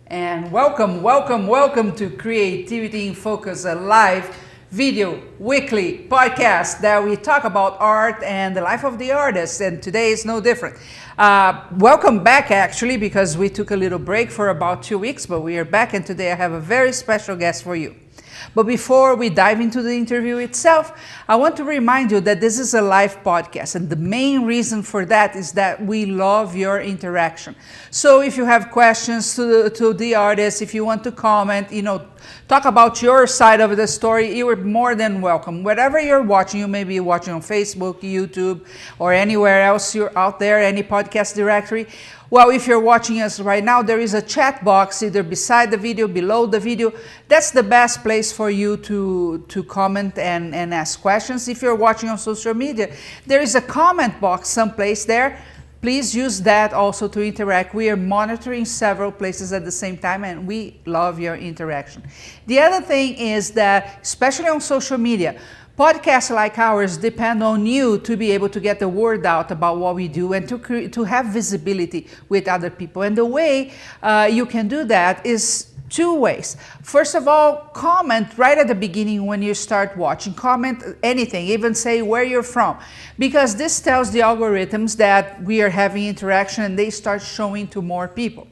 And welcome to Creativity in Focus, a live video weekly podcast that we talk about art and the life of the artist, and today is no different. Welcome back actually, because we took a little break for about 2 weeks, but we are back, and today I have a very special guest for you. But before we dive into the interview itself, I want to remind you that this is a live podcast, and the main reason for that is that we love your interaction. So if you have questions to the artist, if you want to comment, talk about your side of the story, you are more than welcome. Whatever you're watching, you may be watching on Facebook, YouTube, or anywhere else you're out there, any podcast directory. Well, if you're watching us right now, there is a chat box either beside the video, below the video. That's the best place for you to comment and ask questions. If you're watching on social media, there is a comment box someplace there. Please use that also to interact. We are monitoring several places at the same time, and we love your interaction. The other thing is that, especially on social media, podcasts like ours depend on you to be able to get the word out about what we do and to have visibility with other people. And the way you can do that is two ways. First of all, comment right at the beginning when you start watching. Comment anything, even say where you're from, because this tells the algorithms that we are having interaction and they start showing to more people.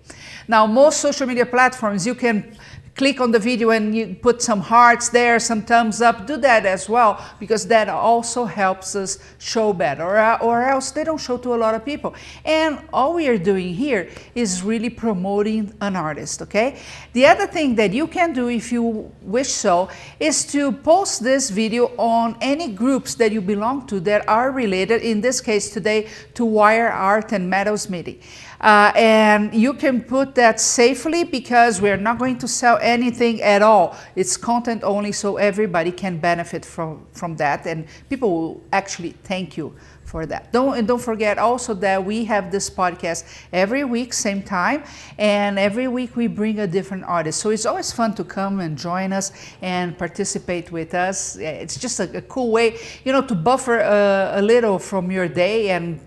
Now, most social media platforms, you can click on the video and you put some hearts there, some thumbs up. Do that as well, because that also helps us show better, or else they don't show to a lot of people. And all we are doing here is really promoting an artist, okay? The other thing that you can do, if you wish so, is to post this video on any groups that you belong to that are related, in this case today, to wire art and metalsmithing. And you can put that safely, because we're not going to sell anything at all. It's content only, so everybody can benefit from that, and people will actually thank you for that. Don't forget also that we have this podcast every week, same time, and every week we bring a different artist. So it's always fun to come and join us and participate with us. It's just a cool way, to buffer a little from your day and,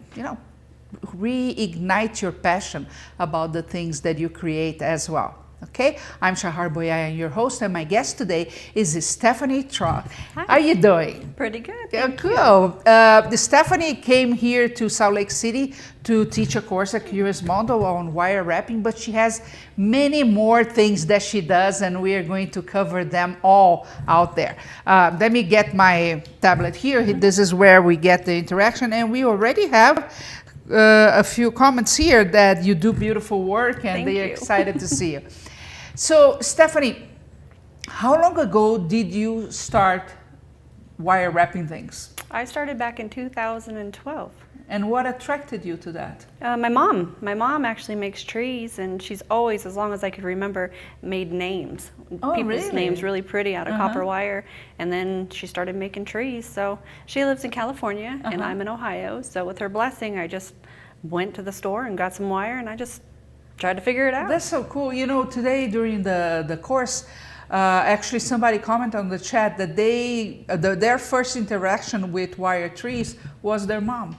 reignite your passion about the things that you create as well. Okay, I'm Shahar Boyaya, your host, and my guest today is Stephanie Traugh. Hi. How are you doing? Pretty good. Cool. Stephanie came here to Salt Lake City to teach a course at Curious Mondo on wire wrapping, but she has many more things that she does, and we are going to cover them all out there. Let me get my tablet here. This is where we get the interaction, and we already have a few comments here that you do beautiful work, and they are excited to see you. So, Stephanie, how long ago did you start wire wrapping things? I started back in 2012. And what attracted you to that? My mom actually makes trees, and she's always, as long as I could remember, made names. Oh, people's really? names really pretty out of copper wire. And then she started making trees. So she lives in California, and I'm in Ohio. So with her blessing, I just went to the store and got some wire, and I just tried to figure it out. That's so cool. Today during the course, actually somebody commented on the chat that their first interaction with wire trees was their mom.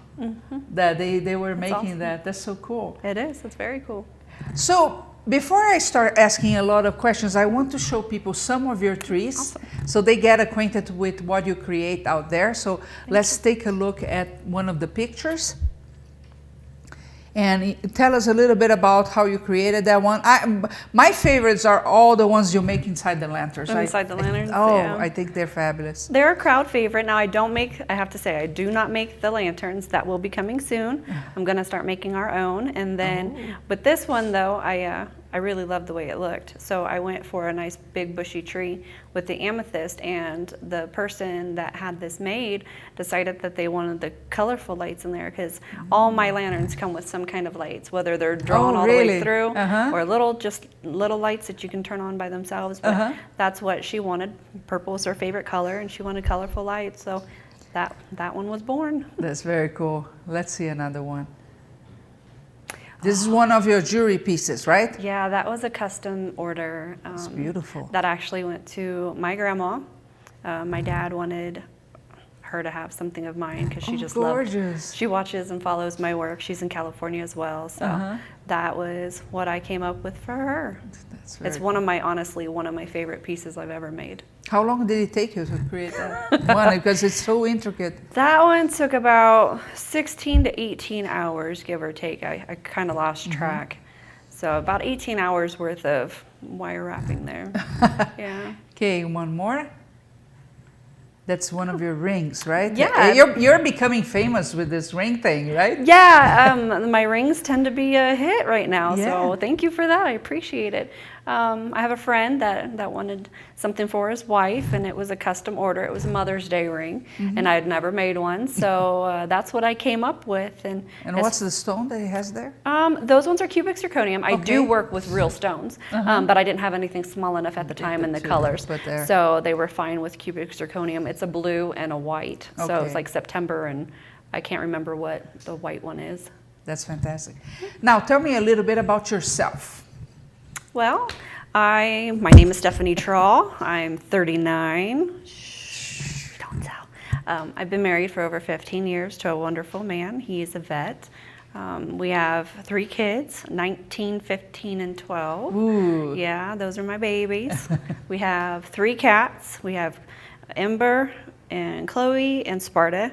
That they were making awesome. That. That's so cool. It is. It's very cool. So before I start asking a lot of questions, I want to show people some of your trees. Awesome. So they get acquainted with what you create out there. So let's take a look at one of the pictures. And tell us a little bit about how you created that one. My favorites are all the ones you make inside the lanterns. Inside the lanterns, yeah. I think they're fabulous. They're a crowd favorite. Now, I have to say, I do not make the lanterns. That will be coming soon. I'm going to start making our own. And then, with this one, though, I really loved the way it looked. So I went for a nice big bushy tree with the amethyst, and the person that had this made decided that they wanted the colorful lights in there, because all my lanterns come with some kind of lights, whether they're drawn all the way through or little lights that you can turn on by themselves. But that's what she wanted. Purple was her favorite color, and she wanted colorful lights. So that one was born. That's very cool. Let's see another one. This is one of your jewelry pieces, right? Yeah, that was a custom order. It's beautiful. That actually went to my grandma. My dad wanted her to have something of mine because she just gorgeous. She watches and follows my work. She's in California as well, so that was what I came up with for her. It's honestly one of my favorite pieces I've ever made. How long did it take you to create that one? Because it's so intricate. That one took about 16 to 18 hours, give or take. I kind of lost track. So about 18 hours worth of wire wrapping there. Yeah. Okay, one more. That's one of your rings, right? Yeah. You're becoming famous with this ring thing, right? Yeah, my rings tend to be a hit right now, Yeah. so thank you for that. I appreciate it. I have a friend that wanted something for his wife, and it was a custom order. It was a Mother's Day ring, and I had never made one, so that's what I came up with. And what's the stone that he has there? Those ones are cubic zirconium. I do Okay. work with real stones, but I didn't have anything small enough at the time in the colors, so they were fine with cubic zirconium. It's a blue and a white, so it's like September, and I can't remember what the white one is. That's fantastic. Now, tell me a little bit about yourself. Well, my name is Stephanie Traugh. I'm 39. Shh, don't tell. I've been married for over 15 years to a wonderful man. He is a vet. We have 3 kids, 19, 15, and 12. Ooh. Yeah, those are my babies. We have 3 cats. We have Ember and Chloe and Sparta.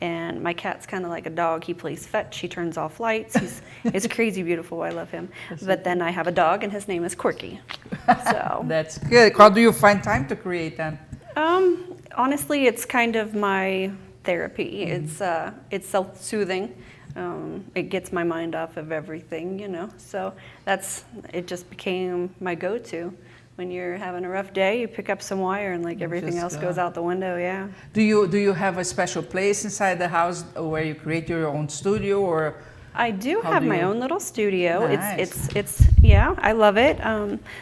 And my cat's kind of like a dog. He plays fetch. He turns off lights. He's crazy beautiful. I love him. But then I have a dog, and his name is Quirky. So That's good. How do you find time to create that? honestly, it's kind of my therapy. It's self-soothing. It gets my mind off of everything, you know. So it just became my go-to. When you're having a rough day, you pick up some wire and like everything else goes out the window, yeah. Do you have a special place inside the house where you create your own studio, or? I do have my own little studio. Nice. It's yeah, I love it.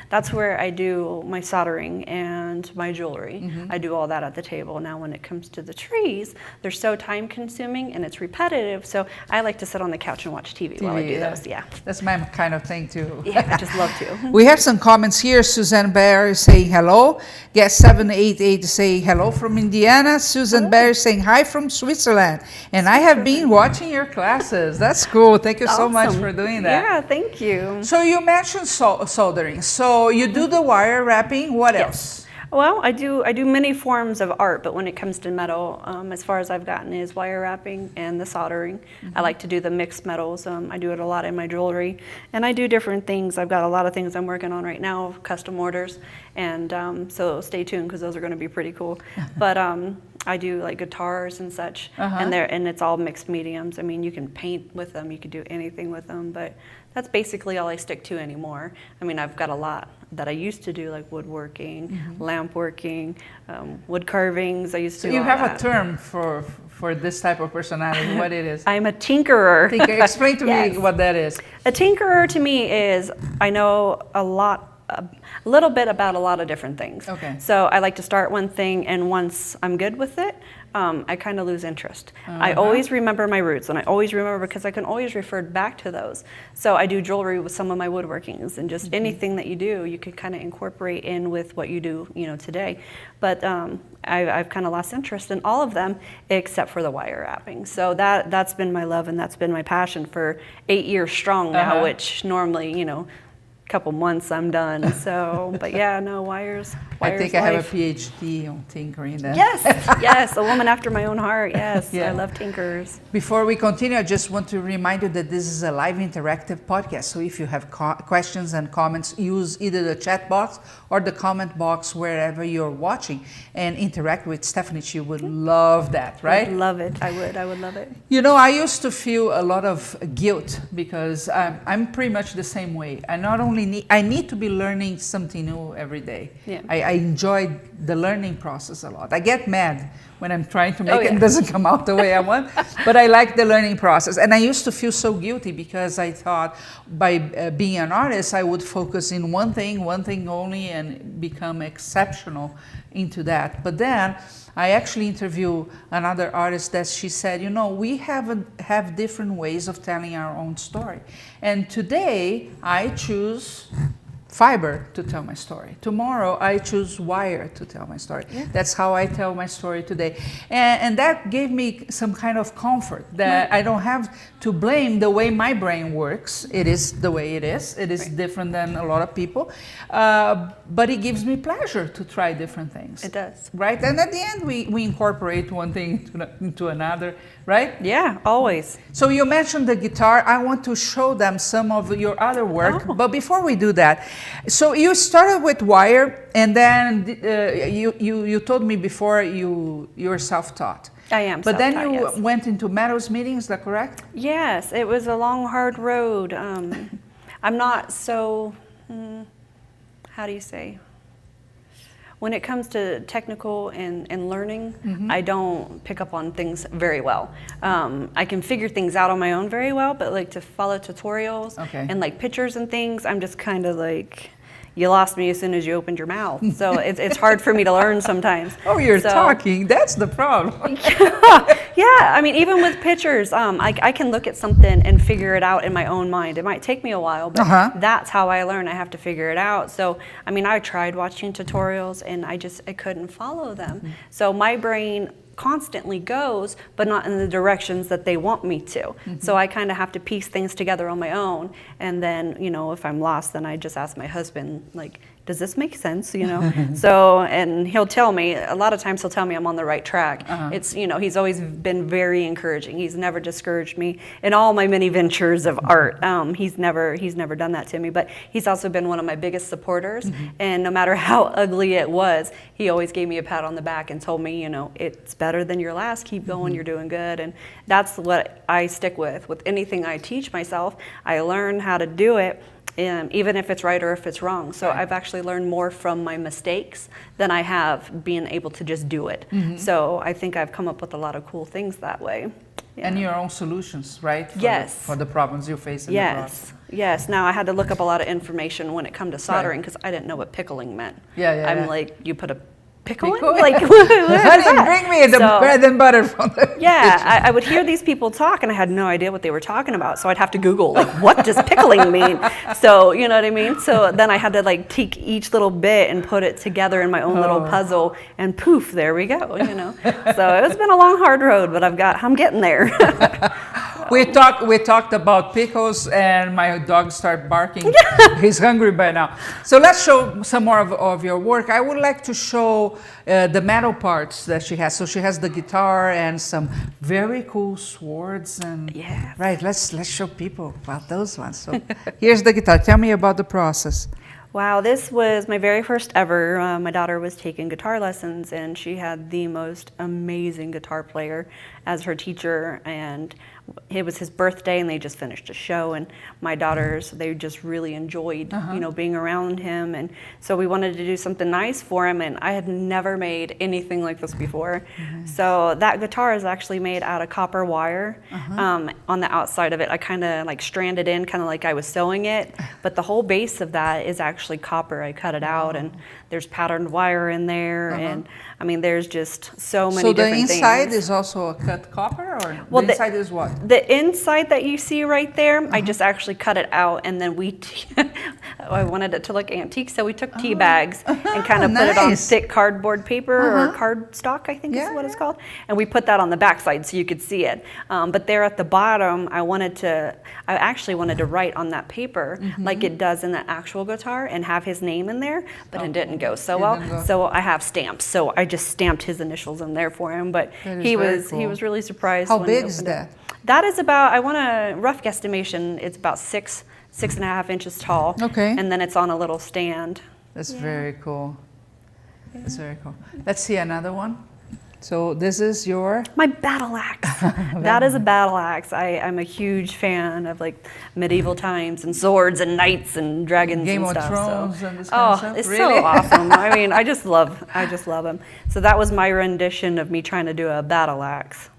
That's where I do my soldering and my jewelry. I do all that at the table. Now when it comes to the trees, they're so time consuming and it's repetitive, so I like to sit on the couch and watch TV while I do those, yeah. That's my kind of thing too. Yeah, I just love to. We have some comments here. Suzanne Barry saying hello. Guest 788 saying hello from Indiana. Susan Barry saying hi from Switzerland. And I have been watching your classes. That's cool. Thank you so much for doing that. Yeah, thank you. So you mentioned soldering. So you do the wire wrapping. What else? Well, I do many forms of art, but when it comes to metal, as far as I've gotten is wire wrapping and the soldering. I like to do the mixed metals. I do it a lot in my jewelry, and I do different things. I've got a lot of things I'm working on right now, custom orders, and so stay tuned because those are going to be pretty cool. But I do like guitars and such, and it's all mixed mediums. I mean, you can paint with them, you can do anything with them, but that's basically all I stick to anymore. I mean, I've got a lot that I used to do, like woodworking, lamp working, wood carvings. I used to do all you have that. a term for this type of personality. What it is? I'm a tinkerer. Explain to me what that is. A tinkerer to me is I know a little bit about a lot of different things. Okay. So I like to start one thing, and once I'm good with it, I kind of lose interest. I always remember my roots, and I always remember because I can always refer back to those. So I do jewelry with some of my woodworkings, and just anything that you do, you can kind of incorporate in with what you do, you know, today. But I've kind of lost interest in all of them except for the wire wrapping. So that's been my love, and that's been my passion for 8 years strong now, which normally, you know, couple months I'm done. So, but yeah, no, wires I think I life. have a PhD on tinkering then. Yes, a woman after my own heart. Yes, Yeah. I love tinkerers. Before we continue, I just want to remind you that this is a live interactive podcast. So if you have questions and comments, use either the chat box or the comment box wherever you're watching and interact with Stephanie. She would love that, right? I'd love it. I would love it. You know, I used to feel a lot of guilt because I'm pretty much the same way. I need to be learning something new every day. Yeah. I enjoy the learning process a lot. I get mad when I'm trying to make it and it doesn't come out the way I want, but I like the learning process. And I used to feel so guilty because I thought by being an artist, I would focus in one thing only, and become exceptional into that. But then I actually interviewed another artist that she said, you know, we have different ways of telling our own story. And today I choose fiber to tell my story. Tomorrow I choose wire to tell my story. Yeah. That's how I tell my story today. And that gave me some kind of comfort that I don't have to blame the way my brain works. It is the way it is. It is different than a lot of people. But it gives me pleasure to try different things. It does. Right? And at the end we incorporate one thing into another, right? Yeah, always. So you mentioned the guitar. I want to show them some of your other work. Oh. But before we do that, so you started with wire, and then you told me before you're self-taught. I am. But then you went into metals meeting. Is that correct? Yes, it was a long, hard road. I'm not so. How do you say? When it comes to technical and learning, I don't pick up on things very well. I can figure things out on my own very well, but like to follow tutorials and like pictures and things, I'm just kind of like, you lost me as soon as you opened your mouth. So it's hard for me to learn sometimes. Oh, you're talking. That's the problem. Yeah, I mean, even with pictures, I can look at something and figure it out in my own mind. It might take me a while, but that's how I learn. I have to figure it out. So, I mean, I tried watching tutorials and I couldn't follow them. So my brain constantly goes, but not in the directions that they want me to. So I kind of have to piece things together on my own. And then, you know, if I'm lost, then I just ask my husband, like, does this make sense, you know? So, and he'll tell me, a lot of times he'll tell me I'm on the right track. It's, you know, he's always been very encouraging. He's never discouraged me in all my many ventures of art. He's never done that to me, but he's also been one of my biggest supporters. And no matter how ugly it was, he always gave me a pat on the back and told me, you know, it's better than your last, keep going, you're doing good. And that's what I stick with anything I teach myself. I learn how to do it, even if it's right or if it's wrong. So I've actually learned more from my mistakes than I have being able to just do it. So I think I've come up with a lot of cool things that way. Yeah. And your own solutions, right? For the problems you face in the process. Yes. Now I had to look up a lot of information when it come to soldering because I didn't know what pickling meant. I'm like, you put a pickle? Like, honey, bring me the bread and butter from the kitchen. I would hear these people talk and I had no idea what they were talking about. So I'd have to Google, like, what does pickling mean? So, you know what I mean? So then I had to like take each little bit and put it together in my own little puzzle and poof, there we go, you know? So it's been a long, hard road, but I'm getting there. We talked about pickles and my dog started barking. He's hungry by now. So let's show some more of your work. I would like to show the metal parts that she has. So she has the guitar and some very cool swords and right. Let's show people about those ones. So here's the guitar. Tell me about the process. Wow, this was my very first ever. My daughter was taking guitar lessons and she had the most amazing guitar player as her teacher, and it was his birthday and they just finished a show, and my daughters, they just really enjoyed you know, being around him, and so we wanted to do something nice for him, and I had never made anything like this before. So that guitar is actually made out of copper wire. On the outside of it I kind of like stranded in, kind of like I was sewing it, but the whole base of that is actually copper. I cut it out and there's patterned wire in there, and I mean there's just so many different things. So the inside is also a cut copper, or the inside is what? The inside that you see right there, I just actually cut it out, and then I wanted it to look antique, so we took tea bags and kind of put it on thick cardboard paper or cardstock, I think is what it's called, and we put that on the backside so you could see it. But there at the bottom, I actually wanted to write on that paper like it does in the actual guitar and have his name in there, but it didn't go so well. So I have stamps, so I just stamped his initials in there for him. But he was really surprised. How big is that? That is about, I want a rough guesstimation, it's about 6.5 inches tall. And then it's on a little stand. That's very cool. That's very cool. Let's see another one. So this is my battle axe. That is a battle axe. I'm a huge fan of like medieval times and swords and knights and dragons and stuff. Game of Thrones and this kind of stuff. It's so awesome. I mean, I just love them. So that was my rendition of me trying to do a battle axe.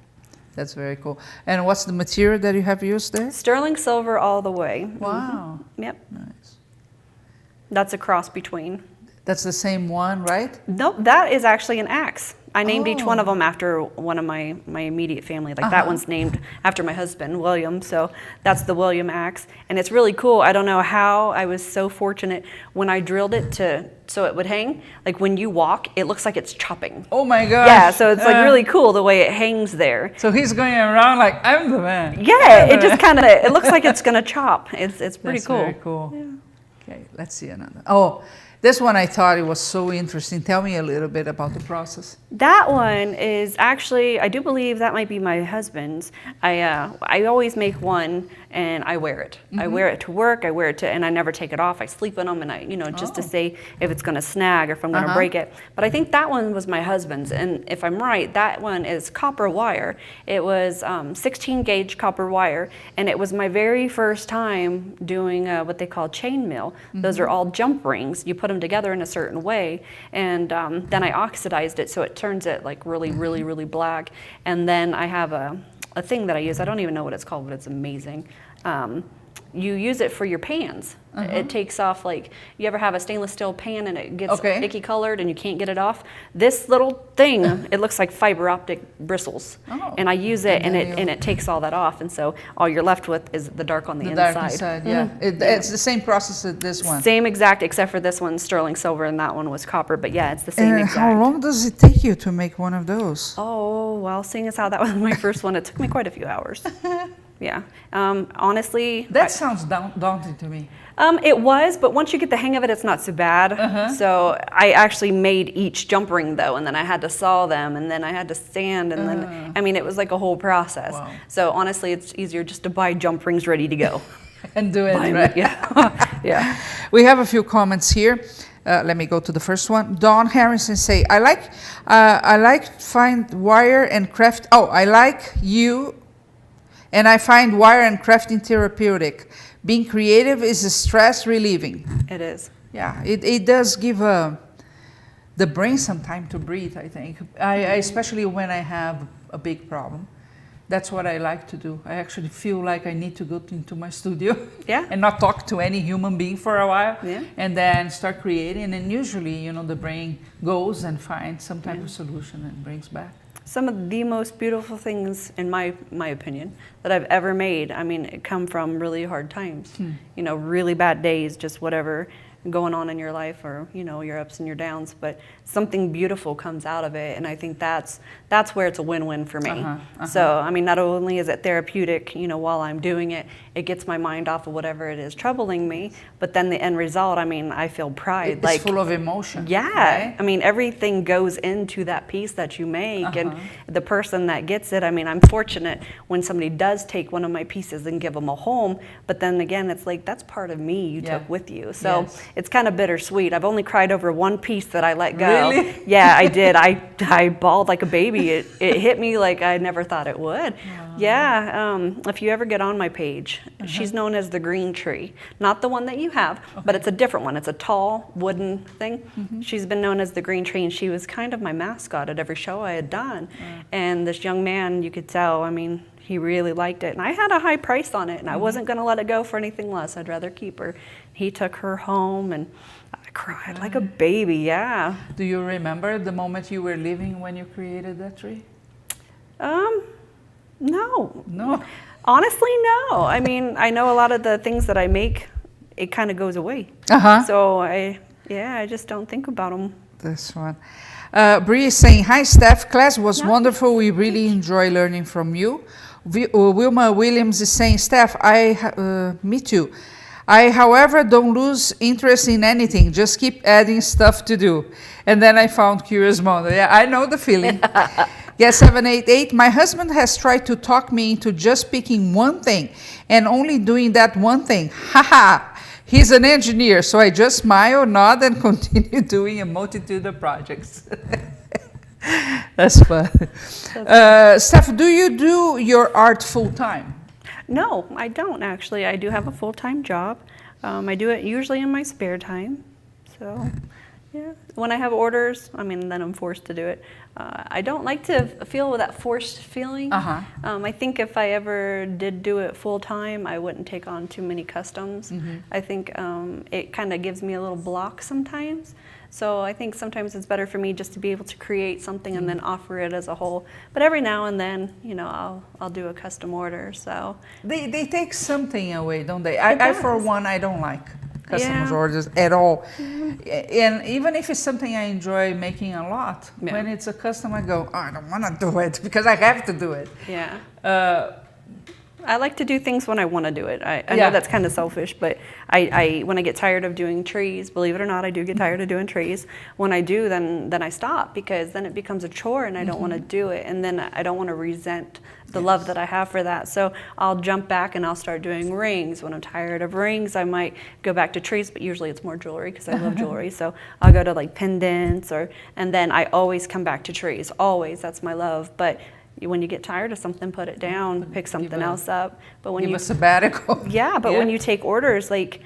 That's very cool. And what's the material that you have used there? Sterling silver all the way. Wow. Yep. Nice. That's a cross between. That's the same one, right? Nope, that is actually an axe. I named each one of them after one of my immediate family. Like that one's named after my husband, William. So that's the William axe. And it's really cool. I don't know how I was so fortunate when I drilled it so it would hang. Like when you walk, it looks like it's chopping. Oh my gosh. Yeah, so it's like really cool the way it hangs there. So he's going around like, I'm the man. Yeah, it just kind of, it looks like it's going to chop. It's pretty That's cool. Very cool. Yeah. Okay, let's see another. Oh, this one I thought it was so interesting. Tell me a little bit about the process. That one is actually, I do believe that might be my husband's. I always make one and I wear it. I wear it to work, I wear it to, and I never take it off. I sleep in them and just to say if it's gonna snag or if I'm gonna break it. But I think that one was my husband's, and if I'm right, that one is copper wire. It was 16 gauge copper wire, and it was my very first time doing what they call chain mill. Those are all jump rings. You put them together in a certain way, and then I oxidized it so it turns it like really, really, really black. And then I have a thing that I use. I don't even know what it's called, but it's amazing. You use it for your pans. It takes off, like, you ever have a stainless steel pan and it gets icky colored and you can't get it off? This little thing, it looks like fiber optic bristles. And I use it and it takes all that off. And so all you're left with is the dark on the inside. Dark inside, yeah. It's the same process as this one. Same exact, except for this one's sterling silver and that one was copper. But yeah, it's the same exact. How long does it take you to make one of those? Oh, well, seeing as how that was my first one, it took me quite a few hours. Yeah. Honestly. That sounds daunting to me. It was, but once you get the hang of it, it's not so bad. So I actually made each jump ring though, and then I had to saw them, and then I had to sand, and then, I mean, it was like a whole process. Wow. So honestly, it's easier just to buy jump rings ready to go. And do it, right? Yeah. Yeah. We have a few comments here. Let me go to the first one. Dawn Harrison say, I like find wire and craft. Oh, I like you. And I find wire and crafting therapeutic. Being creative is stress relieving. It is. Yeah, it does give the brain some time to breathe, I think. Especially when I have a big problem. That's what I like to do. I actually feel like I need to go into my studio and not talk to any human being for a while, and then start creating. And usually, the brain goes and finds some type of solution and brings back. Some of the most beautiful things, in my opinion, that I've ever made, I mean, it come from really hard times. Really bad days, just whatever going on in your life, or your ups and your downs, but something beautiful comes out of it, and I think that's where it's a win-win for me. So I mean, not only is it therapeutic, while I'm doing it, it gets my mind off of whatever it is troubling me, but then the end result, I mean, I feel pride. It's full of emotion. Yeah, right? I mean, everything goes into that piece that you make, and the person that gets it, I mean, I'm fortunate when somebody does take one of my pieces and give them a home, but then again, it's like, that's part of me you took with you. So it's kind of bittersweet. I've only cried over one piece that I let go. Really? Yeah, I did. I bawled like a baby. It hit me like I never thought it would. Yeah, if you ever get on my page, she's known as the green tree. Not the one that you have, but it's a different one. It's a tall wooden thing. She's been known as the green tree, and she was kind of my mascot at every show I had done. And this young man, you could tell, I mean, he really liked it. And I had a high price on it, and I wasn't going to let it go for anything less. I'd rather keep her. He took her home, and I cried like a baby, yeah. Do you remember the moment you were living when you created that tree? No. No? Honestly, no. I mean, I know a lot of the things that I make, it kind of goes away. So I just don't think about them. This one. Bree is saying, hi Steph, class was wonderful. We really enjoy learning from you. Wilma Williams is saying, Steph, me too. I, however, don't lose interest in anything. Just keep adding stuff to do. And then I found Curious Mondo. Yeah, I know the feeling. Yes, 788. My husband has tried to talk me into just picking one thing and only doing that one thing. Haha. He's an engineer, so I just smile, nod, and continue doing a multitude of projects. That's fun. Steph, do you do your art full time? No, I don't actually. I do have a full-time job. I do it usually in my spare time. So, yeah. When I have orders, I mean, then I'm forced to do it. I don't like to feel that forced feeling. I think if I ever did do it full-time, I wouldn't take on too many customs. I think it kind of gives me a little block sometimes. So I think sometimes it's better for me just to be able to create something and then offer it as a whole. But every now and then, you know, I'll do a custom order. So they take something away, don't they? I for one, I don't like customers orders at all. And even if it's something I enjoy making a lot, when it's a custom, I go, oh, I don't want to do it because I have to do it. Yeah. I like to do things when I want to do it. I know that's kind of selfish, but I when I get tired of doing trees, believe it or not, I do get tired of doing trees. When I do, then I stop because then it becomes a chore and I don't want to do it. And then I don't want to resent the love that I have for that. So I'll jump back and I'll start doing rings. When I'm tired of rings, I might go back to trees, but usually it's more jewelry because I love jewelry. So I'll go to like pendants and then I always come back to trees. Always, that's my love. But when you get tired of something, put it down, pick something else up. But when you a sabbatical. Yeah, but when you take orders, like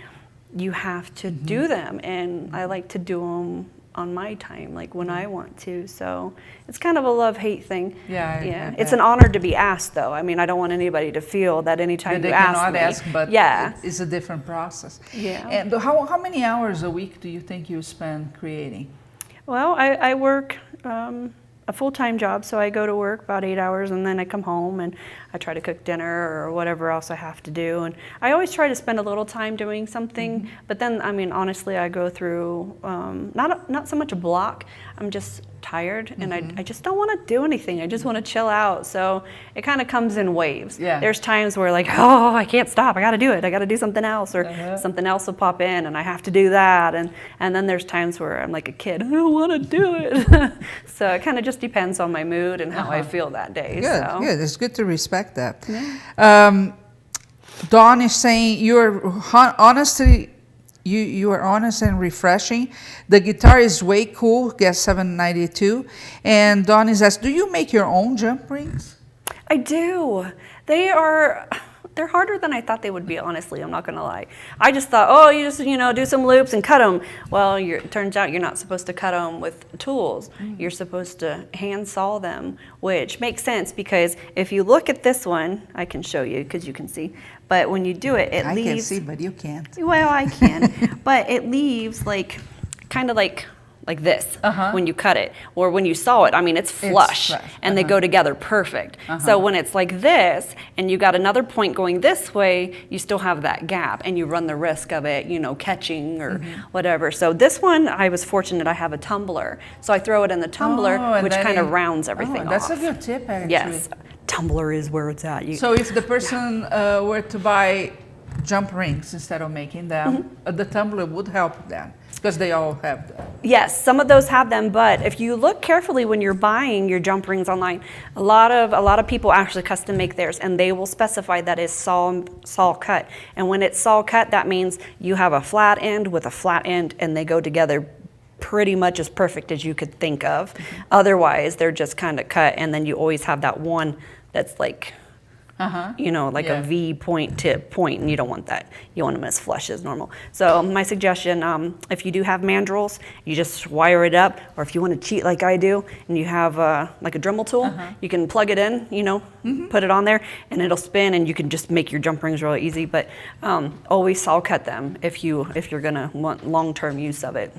you have to do them, and I like to do them on my time, like when I want to. So it's kind of a love-hate thing. Yeah. It's an honor to be asked, though. I mean, I don't want anybody to feel that anytime you ask me. Ask, but it's a different process. Yeah. And how many hours a week do you think you spend creating? Well, I work a full-time job, so I go to work about 8 hours and then I come home and I try to cook dinner or whatever else I have to do. And I always try to spend a little time doing something, but then, I mean, honestly, I go through not so much a block. I'm just tired and I just don't want to do anything. I just want to chill out. So it kind of comes in waves. Yeah. There's times where like, oh, I can't stop. I got to do it. I got to do something else, or something else will pop in and I have to do that. And then there's times where I'm like a kid. I don't want to do it. So it kind of just depends on my mood and how I feel that day. Good, so. good. It's good to respect that. Yeah. Dawn is saying you're honestly. You are honest and refreshing. The guitar is way cool, guess 792. And Dawn is asked, do you make your own jump rings? I do. They're harder than I thought they would be, honestly. I'm not going to lie. I just thought, oh, you just, do some loops and cut them. Well, it turns out you're not supposed to cut them with tools. You're supposed to hand saw them, which makes sense because if you look at this one, I can show you because you can see. But when you do it, it leaves. I can see, but you can't. Well, I can. But it leaves kind of like this when you cut it, or when you saw it. I mean, it's flush, and they go together perfect. So when it's like this, and you got another point going this way, you still have that gap, and you run the risk of it, catching or whatever. So this one, I was fortunate. I have a tumbler, so I throw it in the tumbler, which kind of rounds everything off. That's a good tip, actually. Yes, tumbler is where it's at. So if the person were to buy jump rings instead of making them, the tumbler would help them because they all have them. Yes, some of those have them, but if you look carefully when you're buying your jump rings online, a lot of people actually custom make theirs, and they will specify that it's saw cut. And when it's saw cut, that means you have a flat end with a flat end, and they go together pretty much as perfect as you could think of. Otherwise, they're just kind of cut, and then you always have that one that's like a V point to point, and you don't want that. You want them as flush as normal. So my suggestion, if you do have mandrels, you just wire it up, or if you want to cheat like I do, and you have like a Dremel tool, you can plug it in, put it on there, and it'll spin, and you can just make your jump rings really easy. But always saw cut them if you're gonna want long-term use of it.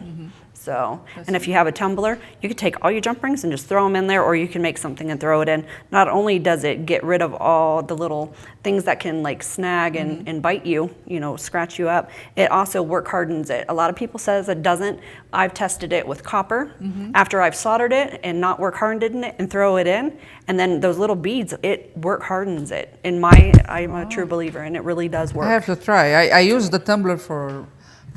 So, and if you have a tumbler, you could take all your jump rings and just throw them in there, or you can make something and throw it in. Not only does it get rid of all the little things that can like snag and bite you, scratch you up, it also work hardens it. A lot of people says it doesn't. I've tested it with copper after I've soldered it and not work hardened it and throw it in, and then those little beads, it work hardens it. I'm a true believer, and it really does work. I have to try. I use the tumbler for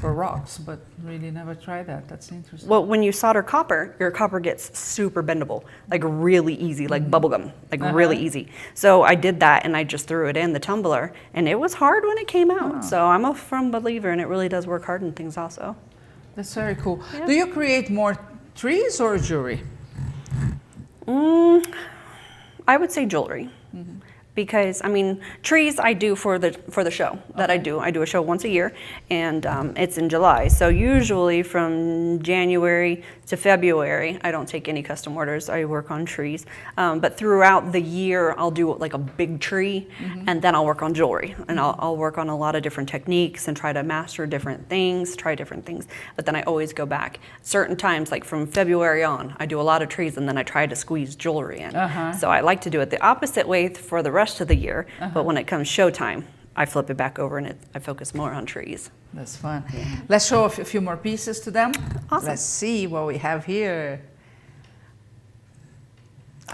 rocks, but really never tried that. That's interesting. Well, when you solder copper, your copper gets super bendable, like really easy, like bubblegum, like really easy. So I did that, and I just threw it in the tumbler, and it was hard when it came out. So I'm a firm believer, and it really does work hard in things also. That's very cool. Yep. Do you create more trees or jewelry? I would say jewelry. Because trees I do for the show that I do. I do a show once a year, and it's in July. So usually from January to February, I don't take any custom orders. I work on trees. But throughout the year, I'll do like a big tree, and then I'll work on jewelry. And I'll work on a lot of different techniques and try to master different things, try different things. But then I always go back. Certain times, like from February on, I do a lot of trees, and then I try to squeeze jewelry in. So I like to do it the opposite way for the rest of the year. But when it comes showtime, I flip it back over and I focus more on trees. That's fun. Let's show a few more pieces to them. Awesome. Let's see what we have here.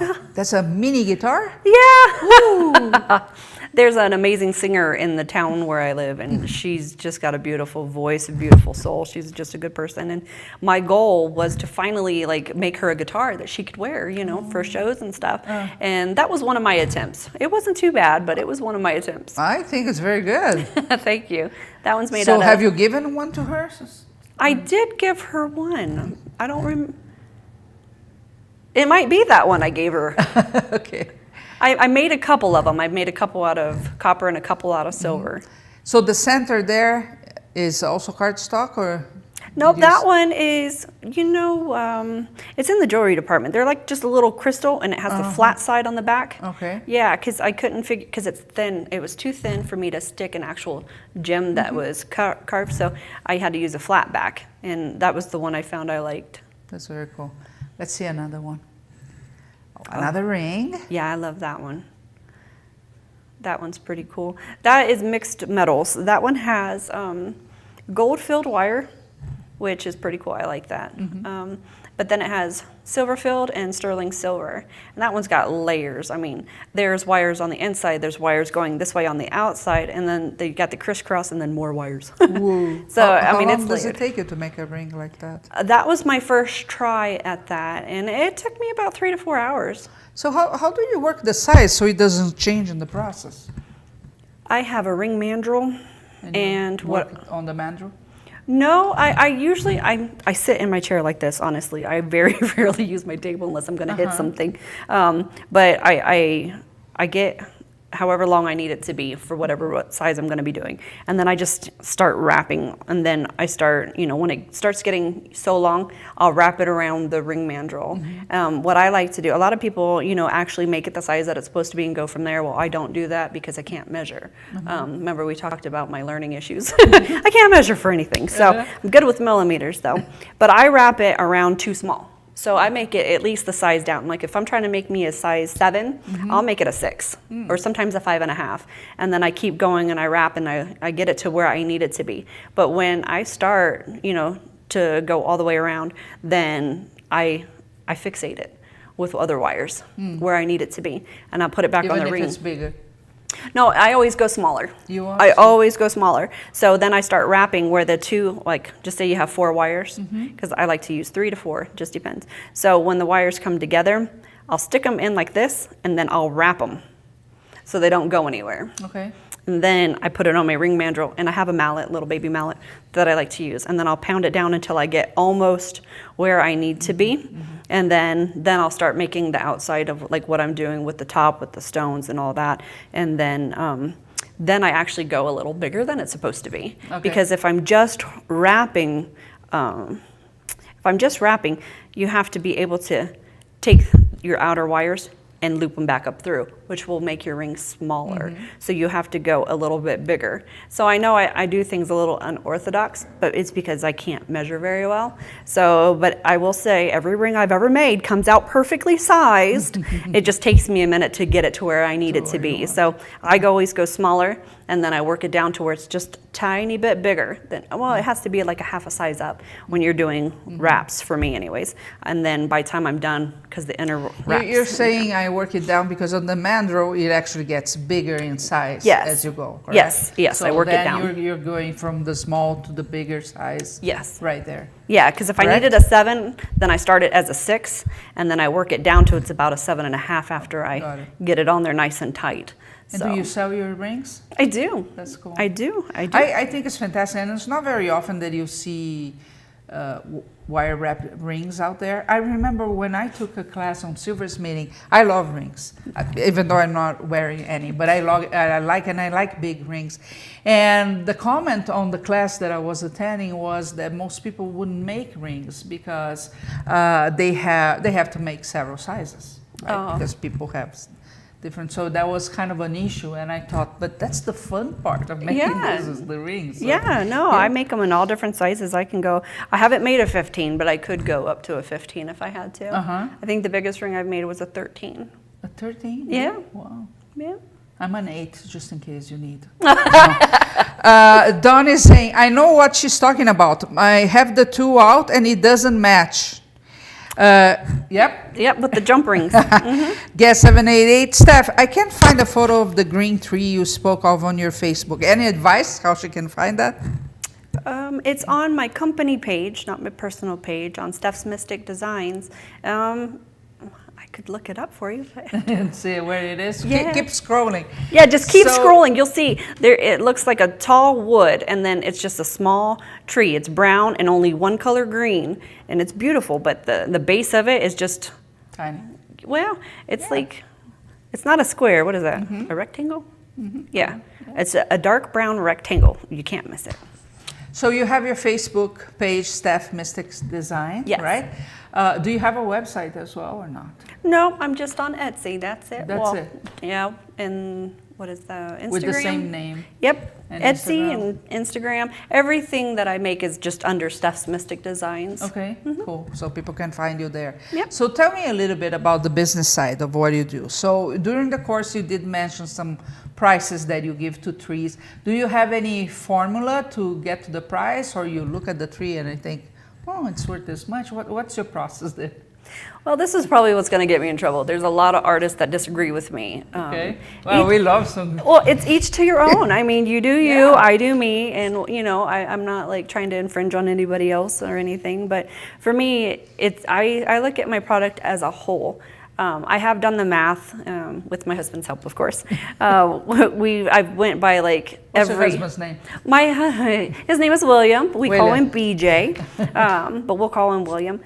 Oh, that's a mini guitar? Yeah. There's an amazing singer in the town where I live, and she's just got a beautiful voice, a beautiful soul. She's just a good person. And my goal was to finally like make her a guitar that she could wear, you know, for shows and stuff. And that was one of my attempts. It wasn't too bad, but it was one of my attempts. I think it's very good. Thank you. That one's made out So of... have you given one to her? I did give her one. I don't remember. It might be that one I gave her. Okay. I made a couple of them. I made a couple out of copper and a couple out of silver. So the center there is also cardstock, or? Nope, that one is, you know, it's in the jewelry department. They're like just a little crystal, and it has the flat side on the back. Okay. Yeah, because I couldn't figure, because it's thin. It was too thin for me to stick an actual gem that was carved, so I had to use a flat back, and that was the one I found I liked. That's very cool. Let's see another one. Another ring. Yeah, I love that one. That one's pretty cool. That is mixed metals. That one has gold-filled wire, which is pretty cool. I like that. But then it has silver-filled and sterling silver. And that one's got layers. I mean, there's wires on the inside, there's wires going this way on the outside, and then they got the crisscross and then more wires. Whoa. So, I mean, how it's long does layered. it take you to make a ring like that? That was my first try at that, and it took me about 3 to 4 hours. So how do you work the size so it doesn't change in the process? I have a ring mandrel, and Work on the mandrel? No, I usually, I sit in my chair like this, honestly. I very rarely use my table unless I'm going to hit something. But I get however long I need it to be for what size I'm going to be doing. And then I just start wrapping. And then I start, you know, when it starts getting so long, I'll wrap it around the ring mandrel. What I like to do, a lot of people, you know, actually make it the size that it's supposed to be and go from there. Well, I don't do that because I can't measure. Remember we talked about my learning issues. I can't measure for anything. So I'm good with millimeters though. But I wrap it around too small. So I make it at least the size down. Like if I'm trying to make me a size 7, I'll make it a 6 or sometimes a 5.5. And then I keep going and I wrap and I get it to where I need it to be. But when I start, you know, to go all the way around, then I fixate it with other wires where I need it to be. And I'll put it back on the ring. Even if it's bigger? No, I always go smaller. I always go smaller. So then I start wrapping where the two, like just say you have 4 wires, because I like to use 3 to 4, just depends. So when the wires come together, I'll stick them in like this, and then I'll wrap them so they don't go anywhere. Okay. And then I put it on my ring mandrel, and I have a mallet, little baby mallet, that I like to use. And then I'll pound it down until I get almost where I need to be. And then I'll start making the outside of like what I'm doing with the top, with the stones and all that. And then I actually go a little bigger than it's supposed to be. Okay. Because if I'm just wrapping, you have to be able to take your outer wires and loop them back up through, which will make your ring smaller. So you have to go a little bit bigger. So I know I do things a little unorthodox, but it's because I can't measure very well. So, but I will say every ring I've ever made comes out perfectly sized. It just takes me a minute to get it to where I need it to be. So I always go smaller, and then I work it down to where it's just a tiny bit bigger. Then, well, it has to be like a half a size up when you're doing wraps for me anyways. And then by the time I'm done, because the inner wraps. You're saying I work it down because on the mandrel it actually gets bigger in size as you go, correct? Yes, so I work it down. Then you're going from the small to the bigger size. Yes. Right there. Yeah, because if I needed a 7, then I start it as a 6, and then I work it down to it's about a 7.5 after I get it on there nice and tight. And do you sell your rings? I do. That's cool. I do. I think it's fantastic, and it's not very often that you see wire wrap rings out there. I remember when I took a class on silversmithing. I love rings, even though I'm not wearing any, but I like big rings. And the comment on the class that I was attending was that most people wouldn't make rings because they have to make several sizes, right? Because people have different, so that was kind of an issue, and I thought, but that's the fun part of making this is the rings. So, I make them in all different sizes. I haven't made a 15, but I could go up to a 15 if I had to. I think the biggest ring I've made was a 13. A 13? Yeah. Wow. Yeah. I'm an 8, just in case you need. Dawn is saying, I know what she's talking about. I have the two out and it doesn't match. Yep, with the jump rings. Guess 788. Steph, I can't find a photo of the green tree you spoke of on your Facebook. Any advice how she can find that? It's on my company page, not my personal page, on Steph's Mystic Designs. I could look it up for you. And see where it is. Yeah. Keep scrolling. Yeah, just keep scrolling. You'll see there. It looks like a tall wood, and then it's just a small tree. It's brown and only one color green, and it's beautiful. But the base of it is just tiny. Well, it's like it's not a square. What is that? A rectangle? Yeah, it's a dark brown rectangle. You can't miss it. So you have your Facebook page, Steph Mystic Design, right? Do you have a website as well or not? No, I'm just on Etsy. That's it. That's it. Yeah, and what is the Instagram? With the same name. Yep. And Etsy Instagram. and Instagram. Everything that I make is just under Steph's Mystic Designs. Okay, cool. So people can find you there. Yep. So tell me a little bit about the business side of what you do. So during the course, you did mention some prices that you give to trees. Do you have any formula to get to the price, or you look at the tree and you think, oh, it's worth this much? What's your process there? Well, this is probably what's going to get me in trouble. There's a lot of artists that disagree with me. Okay. Well, we love some. Well, it's each to your own. I mean, you do you, I do me, and you know, I'm not like trying to infringe on anybody else or anything. But for me, I look at my product as a whole. I have done the math with my husband's help, of course. I went by like What's your husband's name? His name is William. We call him BJ, but we'll call him William.